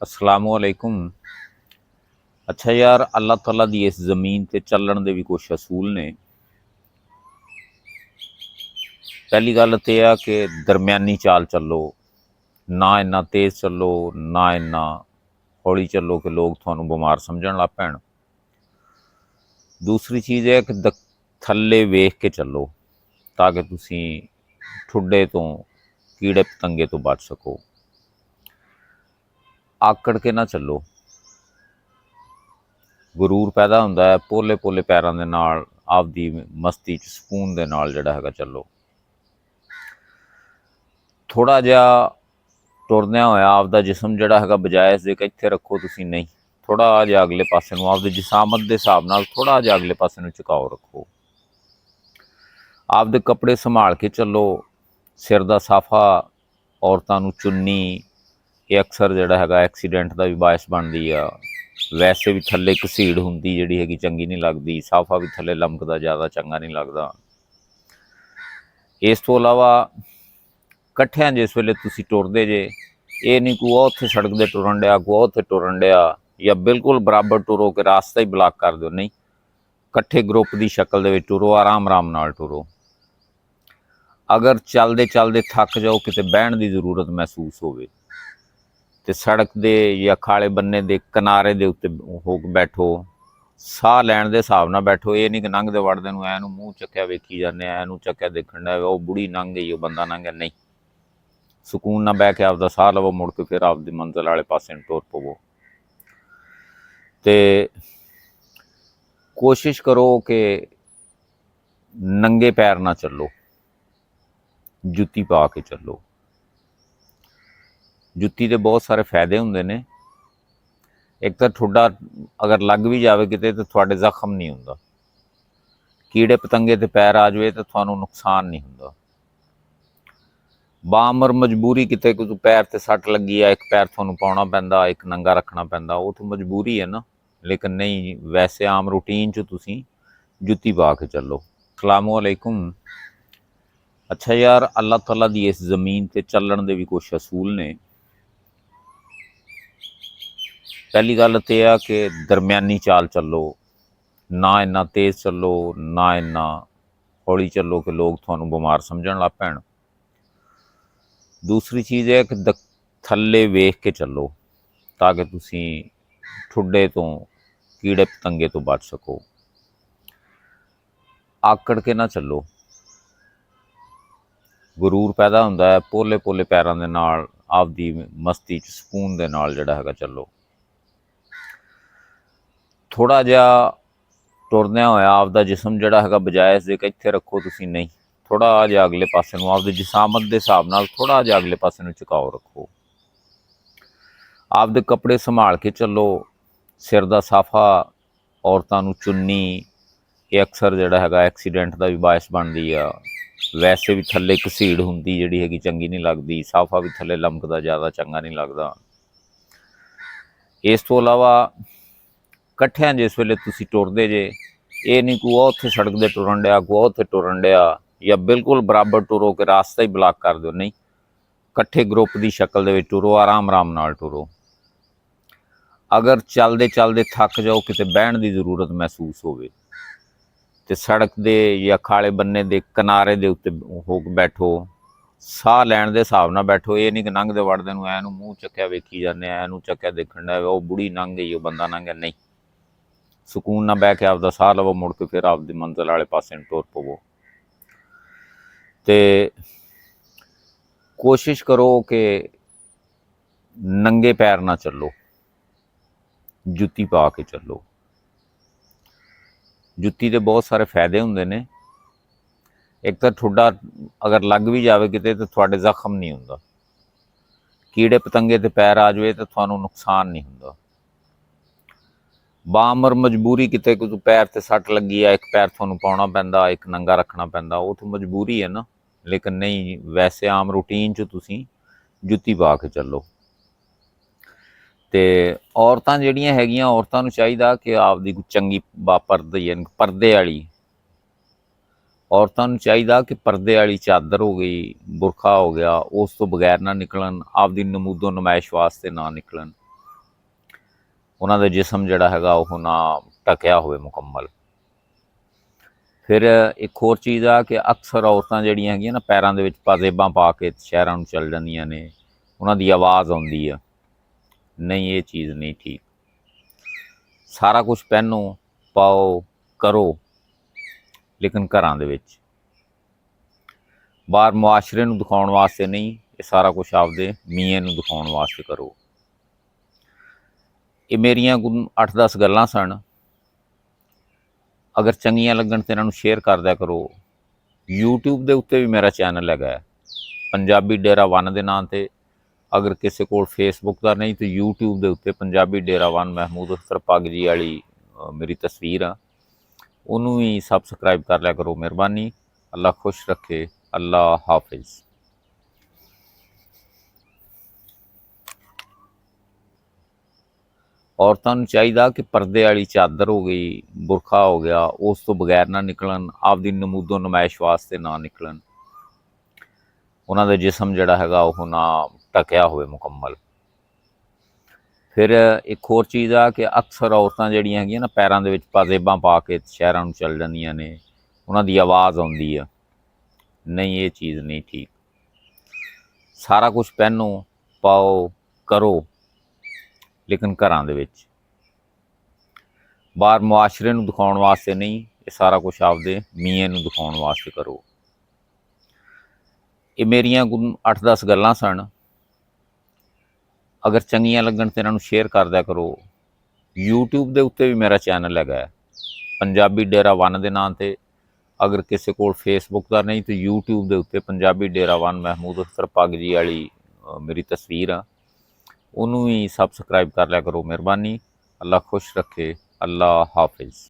असलामुअलैकुम। अच्छा यार, अल्लाह ताला दी इस ज़मीन ते चलण दे भी कुछ असूल ने। पहली गल तो यह कि दरम्यानी चाल चलो, ना इन्ना तेज़ चलो ना इन्ना हौली चलो कि लोग थानू बीमार समझण लग पैण। दूसरी चीज़ है कि थल्ले वेख के चलो ताकि तुसी ठुड्डे तो कीड़े पतंगे तो बच सको। आकड़ के ना चलो, गुरूर पैदा होंदा है पोले पोले पैरों के नाल, आपदी मस्ती च सकून दे नाल जिहड़ा हैगा चलो। थोड़ा जिहा टुरदਿਆਂ होया आपदा जिसम जिहड़ा हैगा बजाय इस दे कि इत्थे रखो तुसी, नहीं, थोड़ा जिहा अगले पासे नूं आपदे जिसामत के हिसाब नाल थोड़ा जिहा अगले पासे नूं झुकाओ रखो। आपदे कपड़े संभाल के चलो। सिर दा साफा, औरतां नूं चुन्नी, ये अक्सर जिहड़ा हैगा एक्सीडेंट का भी बायस बनदी आ। वैसे भी थल्ले घसीड़ हुंदी जिहड़ी हैगी चंगी नहीं लगदी, साफा भी थल्ले लमकदा ज़्यादा चंगा नहीं लगदा। इस तो इलावा कट्ठियां जिस वेले तुसी टुरदे जे, ये नहीं कि वो उत्थे सड़क दे टुरन डिया, को उत्थे टुरन डिया, या बिल्कुल बराबर टुरो कि रास्ता ही ब्लॉक कर दो, नहीं। कट्ठे ग्रुप की शक्ल दे विच टुरो, आराम आराम नाल टुरो। अगर चलते चलते थक जाओ, किते बहन की जरूरत महसूस होवे ते सड़क दे या खाले बन्ने दे किनारे दे उत्ते हो बैठो। साह लैण दे हिसाब नाल बैठो, ये नहीं कि लंघदे वड़दे नूं ऐनूं मूँह चक्या वेखी जाने, ऐनूं चक्या देखण डे, वो बुढ़ी लंघ गई, वो बंदा लंघ गया, नहीं। सुकून ना बह के आपदा साह लवो, मुड़ के फिर आपदी मंजिल वाले पासे टुर पवो। ते कोशिश करो कि नंगे पैर ना चलो, जुत्ती पा के चलो। जुत्ती के बहुत सारे फायदे होंदे ने। एक तो ठुड्डा अगर लग भी जाए किते तो थोड़े जख्म नहीं होंदा, कीड़े पतंगे ते पैर आ जाए तो थानू नुकसान नहीं होंदा। बामर मजबूरी किते कोई पैर ते सट लगी है, एक पैर थानू पाउणा पैंदा, एक नंगा रखना पैंदा, वो तो मजबूरी है ना। लेकिन नहीं, वैसे आम रूटीन च तुसी जुत्ती पा के चलो। अस्सलामुअलैकुम। अच्छा यार, अल्लाह ताला दी इस ज़मीन ते चलण दे भी कुछ असूल ने। पहली गल तो यह कि दरम्यानी चाल चलो, ना इन्ना तेज़ चलो ना इन्ना हौली चलो कि लोग थानू बीमार समझण लग पैण। दूसरी चीज़ है कि थल्ले वेख के चलो ताकि तुसी ठुड्डे तो कीड़े पतंगे तो बच सको। आकड़ के ना चलो, गुरूर पैदा होंदा है पोले पोले पैरों के नाल, आपदी मस्ती च सकून दे नाल जिहड़ा हैगा चलो। थोड़ा जिहा टुरदਿਆਂ होया आपदा जिसम जिहड़ा हैगा बजाय इस दे कि इत्थे रखो तुसी, नहीं, थोड़ा जिहा अगले पासे नूं आपदे जिसामत के हिसाब नाल थोड़ा जिहा अगले पासे नूं झुकाओ रखो। आपदे कपड़े संभाल के चलो। सिर दा साफा, औरतां नूं चुन्नी, ये अक्सर जिहड़ा हैगा एक्सीडेंट का भी बायस बनदी आ। वैसे भी थल्ले घसीड़ हुंदी जिहड़ी हैगी चंगी नहीं लगदी, साफा भी थल्ले लमकदा ज़्यादा चंगा नहीं लगदा। इस तो इलावा कट्ठियां जिस वेले तुसी टुरदे जे, ये नहीं कि वो उत्थे सड़क दे टुरन डिया, को उत्थे टुरन डिया, या बिल्कुल बराबर टुरो कि रास्ता ही ब्लॉक कर दो, नहीं। कट्ठे ग्रुप की शक्ल दे विच टुरो, आराम आराम नाल टुरो। अगर चलते चलते थक जाओ, किते बहन की जरूरत महसूस होवे ते सड़क दे या खाले बन्ने दे किनारे दे उत्ते हो बैठो। साह लैण दे हिसाब नाल बैठो, ये नहीं कि लंघदे वड़दे नूं ऐनूं मूँह चक्या वेखी जाने, ऐनूं चक्या देखण डे, वो बुढ़ी लंघ गई, वो बंदा लंघ गया, नहीं। सुकून ना बह के आपदा साह लवो, मुड़ के फिर आपदी मंजिल वाले पासे टुर पवो। ते कोशिश करो कि नंगे पैर ना चलो, जुत्ती पा के चलो। जुत्ती के बहुत सारे फायदे होंदे ने। एक तो ठुड्डा अगर लग भी जाए किते तो थोड़े जख्म नहीं होंदा, कीड़े पतंगे ते पैर आ जाए तो थानू नुकसान नहीं होंदा। बामर मजबूरी किते कोई पैर ते सट लगी है, एक पैर थानू पाउणा पैंदा, एक नंगा रखना पैंदा, वो तो मजबूरी है ना। लेकिन नहीं, वैसे आम रूटीन च तुसी जुत्ती पा के चलो। ते औरतां जिहड़ियां हैगियां, औरतां नूं चाहीदा कि आपदी कोई चंगी परदे यानी परदे वाली, औरतां नूं चाहीदा कि परदे वाली चादर हो गई, बुरखा हो गया, उस तो बगैर ना निकलन, आपदी नमूदो नमाइश वास्ते ना निकलन। ਉਹਨਾਂ ਦਾ ਜਿਸਮ ਜਿਹੜਾ ਹੈਗਾ ਉਹ ਨਾ ਢਕਿਆ ਹੋਵੇ ਮੁਕੰਮਲ। ਫਿਰ ਇੱਕ ਹੋਰ ਚੀਜ਼ ਆ ਕਿ ਅਕਸਰ ਔਰਤਾਂ ਜਿਹੜੀਆਂ ਹੈਗੀਆਂ ਨਾ ਪੈਰਾਂ ਦੇ ਵਿੱਚ ਪਾਜ਼ੇਬਾਂ ਪਾ ਕੇ ਸ਼ਹਿਰਾਂ ਨੂੰ ਚੱਲ ਜਾਂਦੀਆਂ ਨੇ, ਉਹਨਾਂ ਦੀ ਆਵਾਜ਼ ਆਉਂਦੀ ਆ। ਨਹੀਂ, ਇਹ ਚੀਜ਼ ਨਹੀਂ ਠੀਕ। ਸਾਰਾ ਕੁਝ ਪਹਿਨੋ, ਪਾਓ, ਕਰੋ, ਲੇਕਿਨ ਘਰਾਂ ਦੇ ਵਿੱਚ। ਬਾਹਰ ਮੁਆਸ਼ਰੇ ਨੂੰ ਦਿਖਾਉਣ ਵਾਸਤੇ ਨਹੀਂ, ਇਹ ਸਾਰਾ ਕੁਝ ਆਪਦੇ ਮੀਆਂ ਨੂੰ ਦਿਖਾਉਣ ਵਾਸਤੇ ਕਰੋ। ਇਹ ਮੇਰੀਆਂ 8-10 ਗੱਲਾਂ ਸਨ। ਅਗਰ ਚੰਗੀਆਂ ਲੱਗਣ ਤਾਂ ਇਹਨਾਂ ਨੂੰ ਸ਼ੇਅਰ ਕਰ ਦਿਆ ਕਰੋ। YouTube ਦੇ ਉੱਤੇ ਵੀ ਮੇਰਾ ਚੈਨਲ ਹੈਗਾ, ਪੰਜਾਬੀ ਡੇਰਾ 1 ਦੇ ਨਾਂ 'ਤੇ। ਅਗਰ ਕਿਸੇ ਕੋਲ ਫੇਸਬੁੱਕ ਦਾ ਨਹੀਂ ਤਾਂ YouTube ਦੇ ਉੱਤੇ ਪੰਜਾਬੀ ਡੇਰਾ 1 ਮਹਿਮੂਦ ਅਖਤਰ ਪੱਗ ਜੀ ਵਾਲੀ ਮੇਰੀ ਤਸਵੀਰ ਆ, ਉਹਨੂੰ ਵੀ ਸਬਸਕ੍ਰਾਈਬ ਕਰ ਲਿਆ ਕਰੋ। ਮਿਹਰਬਾਨੀ। ਅੱਲਾ ਖੁਸ਼ ਰੱਖੇ। ਅੱਲਾ ਹਾਫਿਜ਼। ਔਰਤਾਂ ਨੂੰ ਚਾਹੀਦਾ ਕਿ ਪਰਦੇ ਵਾਲੀ ਚਾਦਰ ਹੋ ਗਈ, ਬੁਰਖਾ ਹੋ ਗਿਆ, ਉਸ ਤੋਂ ਬਗੈਰ ਨਾ ਨਿਕਲਣ, ਆਪਦੀ ਨਮੂਦੋ ਨਮਾਇਸ਼ ਵਾਸਤੇ ਨਾ ਨਿਕਲਣ। ਉਹਨਾਂ ਦਾ ਜਿਸਮ ਜਿਹੜਾ ਹੈਗਾ ਉਹ ਨਾ ਢਕਿਆ ਹੋਵੇ ਮੁਕੰਮਲ। ਫਿਰ ਇੱਕ ਹੋਰ ਚੀਜ਼ ਆ ਕਿ ਅਕਸਰ ਔਰਤਾਂ ਜਿਹੜੀਆਂ ਹੈਗੀਆਂ ਨਾ ਪੈਰਾਂ ਦੇ ਵਿੱਚ ਪਾਜ਼ੇਬਾਂ ਪਾ ਕੇ ਸ਼ਹਿਰਾਂ ਨੂੰ ਚੱਲ ਜਾਂਦੀਆਂ ਨੇ, ਉਹਨਾਂ ਦੀ ਆਵਾਜ਼ ਆਉਂਦੀ ਆ। ਨਹੀਂ, ਇਹ ਚੀਜ਼ ਨਹੀਂ ਠੀਕ। ਸਾਰਾ ਕੁਝ ਪਹਿਨੋ, ਪਾਓ, ਕਰੋ, ਲੇਕਿਨ ਘਰਾਂ ਦੇ ਵਿੱਚ। ਬਾਹਰ ਮੁਆਸ਼ਰੇ ਨੂੰ ਦਿਖਾਉਣ ਵਾਸਤੇ ਨਹੀਂ, ਇਹ ਸਾਰਾ ਕੁਝ ਆਪਦੇ ਮੀਆਂ ਨੂੰ ਦਿਖਾਉਣ ਵਾਸਤੇ ਕਰੋ। ਇਹ ਮੇਰੀਆਂ 8-10 ਗੱਲਾਂ ਸਨ। ਅਗਰ ਚੰਗੀਆਂ ਲੱਗਣ ਤਾਂ ਇਹਨਾਂ ਨੂੰ ਸ਼ੇਅਰ ਕਰ ਦਿਆ ਕਰੋ। YouTube ਦੇ ਉੱਤੇ ਵੀ ਮੇਰਾ ਚੈਨਲ ਹੈਗਾ, ਪੰਜਾਬੀ ਡੇਰਾ 1 ਦੇ ਨਾਂ 'ਤੇ। ਅਗਰ ਕਿਸੇ ਕੋਲ ਫੇਸਬੁੱਕ ਦਾ ਨਹੀਂ ਤਾਂ YouTube ਦੇ ਉੱਤੇ ਪੰਜਾਬੀ ਡੇਰਾ 1 ਮਹਿਮੂਦ ਅਖਤਰ ਪੱਗ ਜੀ ਵਾਲੀ ਮੇਰੀ ਤਸਵੀਰ ਆ, ਉਹਨੂੰ ਵੀ ਸਬਸਕ੍ਰਾਈਬ ਕਰ ਲਿਆ ਕਰੋ। ਮਿਹਰਬਾਨੀ। ਅੱਲਾ ਖੁਸ਼ ਰੱਖੇ। ਅੱਲਾ ਹਾਫਿਜ਼।